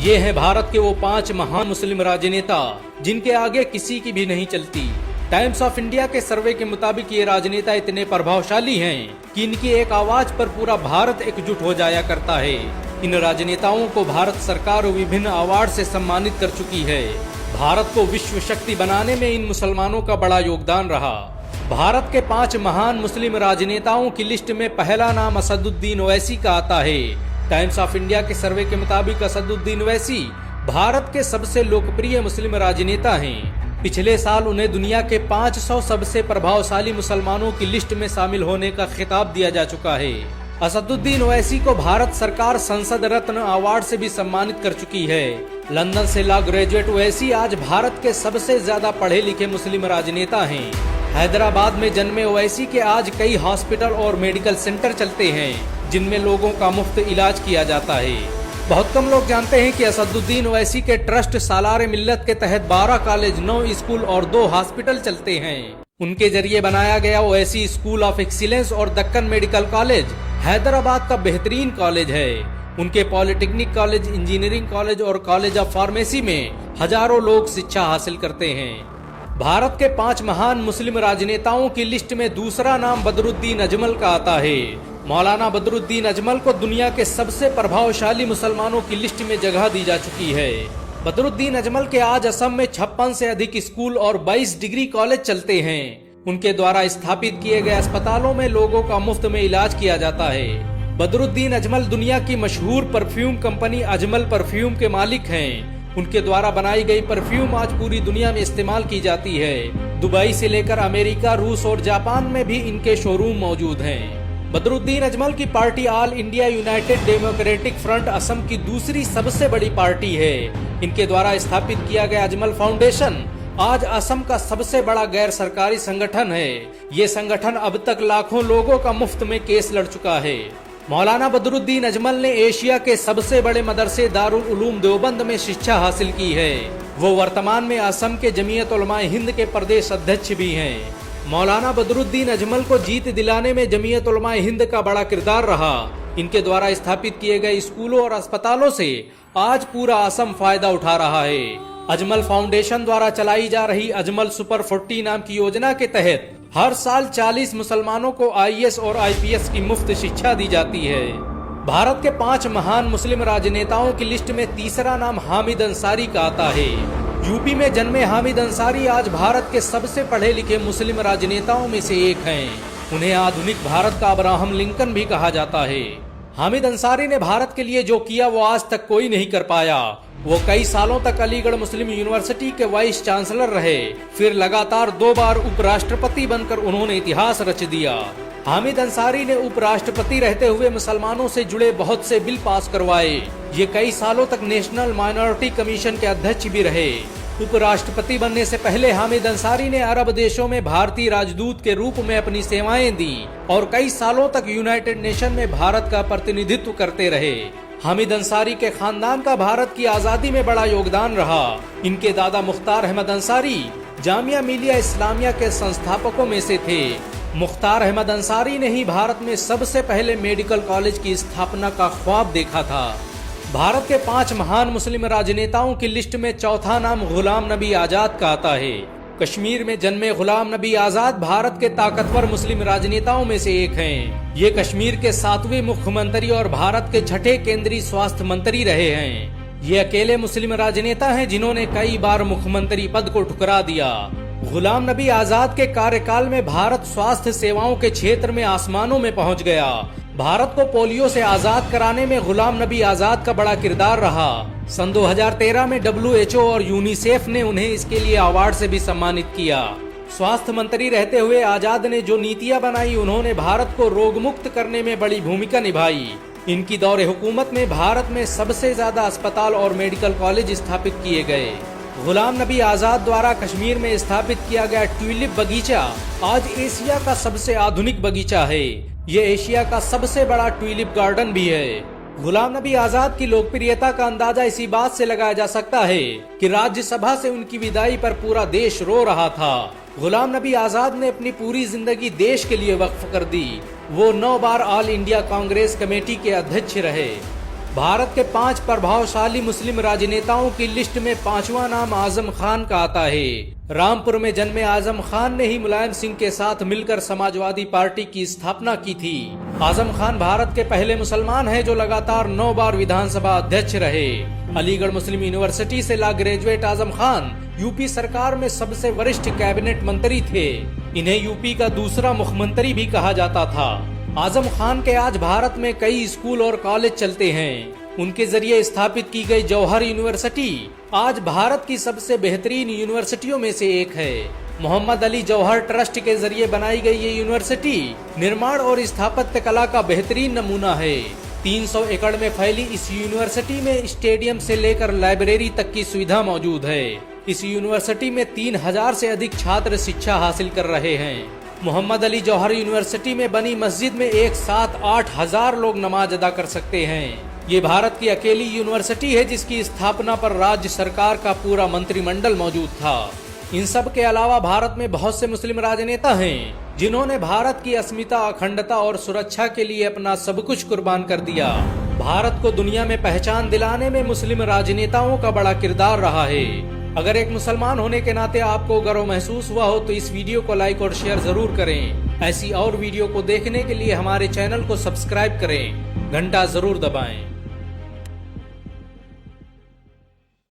ये हैं भारत के वो 5 महान मुस्लिम राजनेता जिनके आगे किसी की भी नहीं चलती। टाइम्स ऑफ इंडिया के सर्वे के मुताबिक ये राजनेता इतने प्रभावशाली हैं कि इनकी एक आवाज पर पूरा भारत एकजुट हो जाया करता है। इन राजनेताओं को भारत सरकार विभिन्न अवार्ड से सम्मानित कर चुकी है। भारत को विश्व शक्ति बनाने में इन मुसलमानों का बड़ा योगदान रहा। भारत के 5 महान मुस्लिम राजनेताओं की लिस्ट में पहला नाम असदुद्दीन ओवैसी का आता है। टाइम्स ऑफ इंडिया के सर्वे के मुताबिक असदुद्दीन ओवैसी भारत के सबसे लोकप्रिय मुस्लिम राजनेता हैं। पिछले साल उन्हें दुनिया के 500 सबसे प्रभावशाली मुसलमानों की लिस्ट में शामिल होने का खिताब दिया जा चुका है। असदुद्दीन ओवैसी को भारत सरकार संसद रत्न अवार्ड से भी सम्मानित कर चुकी है। लंदन से लॉ ग्रेजुएट ओवैसी आज भारत के सबसे ज्यादा पढ़े लिखे मुस्लिम राजनेता हैं। हैदराबाद में जन्मे ओवैसी के आज कई हॉस्पिटल और मेडिकल सेंटर चलते हैं जिनमें लोगों का मुफ्त इलाज किया जाता है। बहुत कम लोग जानते हैं कि असदुद्दीन ओवैसी के ट्रस्ट सालार मिल्लत के तहत 12 कॉलेज, 9 स्कूल और 2 हॉस्पिटल चलते हैं। उनके जरिए बनाया गया ओवैसी स्कूल ऑफ एक्सीलेंस और दक्कन मेडिकल कॉलेज हैदराबाद का बेहतरीन कॉलेज है। उनके पॉलिटेक्निक कॉलेज, इंजीनियरिंग कॉलेज और कॉलेज ऑफ फार्मेसी में हजारों लोग शिक्षा हासिल करते हैं। भारत के 5 महान मुस्लिम राजनेताओं की लिस्ट में दूसरा नाम बदरुद्दीन अजमल का आता है। मौलाना बदरुद्दीन अजमल को दुनिया के सबसे प्रभावशाली मुसलमानों की लिस्ट में जगह दी जा चुकी है। बदरुद्दीन अजमल के आज असम में 56 से अधिक स्कूल और 22 डिग्री कॉलेज चलते हैं। उनके द्वारा स्थापित किए गए अस्पतालों में लोगों का मुफ्त में इलाज किया जाता है। बदरुद्दीन अजमल दुनिया की मशहूर परफ्यूम कंपनी अजमल परफ्यूम के मालिक हैं। उनके द्वारा बनाई गई परफ्यूम आज पूरी दुनिया में इस्तेमाल की जाती है। दुबई से लेकर अमेरिका, रूस और जापान में भी इनके शोरूम मौजूद हैं। बदरुद्दीन अजमल की party all India United democratic front Assam की दूसरी सबसे बड़ी पार्टी है। इनके द्वारा स्थापित किया गया अजमल फाउंडेशन आज असम का सबसे बड़ा गैर सरकारी संगठन है। ये संगठन अब तक लाखों लोगों का मुफ्त में केस लड़ चुका है। मौलाना बदरुद्दीन अजमल ने एशिया के सबसे बड़े मदरसे दारुल उलूम देवबंद में शिक्षा हासिल की है। वो वर्तमान में असम के जमीयत उलमाए हिंद के प्रदेश अध्यक्ष भी हैं। मौलाना बदरुद्दीन अजमल को जीत दिलाने में जमीयत उलमाए हिंद का बड़ा किरदार रहा। इनके द्वारा स्थापित किए गए स्कूलों और अस्पतालों से आज पूरा असम फायदा उठा रहा है। अजमल फाउंडेशन द्वारा चलाई जा रही अजमल सुपर 40 नाम की योजना के तहत हर साल 40 मुसलमानों को आईएएस और आईपीएस की मुफ्त शिक्षा दी जाती है। भारत के 5 महान मुस्लिम राजनेताओं की लिस्ट में तीसरा नाम हामिद अंसारी का आता है। यूपी में जन्मे हामिद अंसारी आज भारत के सबसे पढ़े लिखे मुस्लिम राजनेताओं में से एक हैं। उन्हें आधुनिक भारत का अब्राहम लिंकन भी कहा जाता है। हामिद अंसारी ने भारत के लिए जो किया वो आज तक कोई नहीं कर पाया। वो कई सालों तक अलीगढ़ मुस्लिम यूनिवर्सिटी के वाइस चांसलर रहे। फिर लगातार 2 बार उपराष्ट्रपति बनकर उन्होंने इतिहास रच दिया। हामिद अंसारी ने उपराष्ट्रपति रहते हुए मुसलमानों से जुड़े बहुत से बिल पास करवाए। ये कई सालों तक नेशनल माइनॉरिटी कमीशन के अध्यक्ष भी रहे। उपराष्ट्रपति बनने से पहले हामिद अंसारी ने अरब देशों में भारतीय राजदूत के रूप में अपनी सेवाएं दी और कई सालों तक यूनाइटेड नेशन में भारत का प्रतिनिधित्व करते रहे। हामिद अंसारी के खानदान का भारत की आजादी में बड़ा योगदान रहा। इनके दादा मुख्तार अहमद अंसारी जामिया मिलिया इस्लामिया के संस्थापकों में से थे। मुख्तार अहमद अंसारी ने ही भारत में सबसे पहले मेडिकल कॉलेज की स्थापना का ख्वाब देखा था। भारत के 5 महान मुस्लिम राजनेताओं की लिस्ट में चौथा नाम गुलाम नबी आजाद का आता है। कश्मीर में जन्मे गुलाम नबी आजाद भारत के ताकतवर मुस्लिम राजनेताओं में से एक हैं। ये कश्मीर के 7वें मुख्यमंत्री और भारत के 6ठे केंद्रीय स्वास्थ्य मंत्री रहे हैं। ये अकेले मुस्लिम राजनेता हैं जिन्होंने कई बार मुख्यमंत्री पद को ठुकरा दिया। गुलाम नबी आजाद के कार्यकाल में भारत स्वास्थ्य सेवाओं के क्षेत्र में आसमानों में पहुंच गया। भारत को पोलियो से आजाद कराने में गुलाम नबी आजाद का बड़ा किरदार रहा। सन 2013 में WHO और यूनिसेफ ने उन्हें इसके लिए अवार्ड से भी सम्मानित किया। स्वास्थ्य मंत्री रहते हुए आजाद ने जो नीतियां बनाई उन्होंने भारत को रोग मुक्त करने में बड़ी भूमिका निभाई। इनकी दौरे हुकूमत में भारत में सबसे ज्यादा अस्पताल और मेडिकल कॉलेज स्थापित किए गए। गुलाम नबी आजाद द्वारा कश्मीर में स्थापित किया गया ट्यूलिप बगीचा आज एशिया का सबसे आधुनिक बगीचा है। ये एशिया का सबसे बड़ा ट्यूलिप गार्डन भी है। गुलाम नबी आजाद की लोकप्रियता का अंदाजा इसी बात से लगाया जा सकता है कि राज्यसभा से उनकी विदाई पर पूरा देश रो रहा था। गुलाम नबी आजाद ने अपनी पूरी जिंदगी देश के लिए वक्फ कर दी। वो 9 बार ऑल इंडिया कांग्रेस कमेटी के अध्यक्ष रहे। भारत के 5 प्रभावशाली मुस्लिम राजनेताओं की लिस्ट में 5वां नाम आजम खान का आता है। रामपुर में जन्मे आजम खान ने ही मुलायम सिंह के साथ मिलकर समाजवादी पार्टी की स्थापना की थी। आजम खान भारत के पहले मुसलमान हैं जो लगातार 9 बार विधानसभा अध्यक्ष रहे। अलीगढ़ मुस्लिम यूनिवर्सिटी से law graduate Azam Khan UP सरकार में सबसे वरिष्ठ कैबिनेट मंत्री थे। इन्हें यूपी का दूसरा मुख्यमंत्री भी कहा जाता था। आजम खान के आज भारत में कई स्कूल और कॉलेज चलते हैं। उनके जरिए स्थापित की गई जौहर यूनिवर्सिटी आज भारत की सबसे बेहतरीन यूनिवर्सिटियों में से एक है। मोहम्मद अली जौहर ट्रस्ट के जरिए बनाई गई ये यूनिवर्सिटी निर्माण और स्थापत्य कला का बेहतरीन नमूना है। 300 एकड़ में फैली इस यूनिवर्सिटी में स्टेडियम से लेकर लाइब्रेरी तक की सुविधा मौजूद है। इस यूनिवर्सिटी में 3000 से अधिक छात्र शिक्षा हासिल कर रहे हैं। मोहम्मद अली जौहर यूनिवर्सिटी में बनी मस्जिद में एक साथ 8000 लोग नमाज अदा कर सकते हैं। ये भारत की अकेली यूनिवर्सिटी है जिसकी स्थापना पर राज्य सरकार का पूरा मंत्रिमंडल मौजूद था। इन सब के अलावा भारत में बहुत से मुस्लिम राजनेता हैं जिन्होंने भारत की अस्मिता, अखंडता और सुरक्षा के लिए अपना सब कुछ कुर्बान कर दिया। भारत को दुनिया में पहचान दिलाने में मुस्लिम राजनेताओं का बड़ा किरदार रहा है। अगर एक मुसलमान होने के नाते आपको गर्व महसूस हुआ हो तो इस वीडियो को लाइक और शेयर जरूर करें। ऐसी और वीडियो को देखने के लिए हमारे चैनल को सब्सक्राइब करें, घंटा जरूर दबाएं।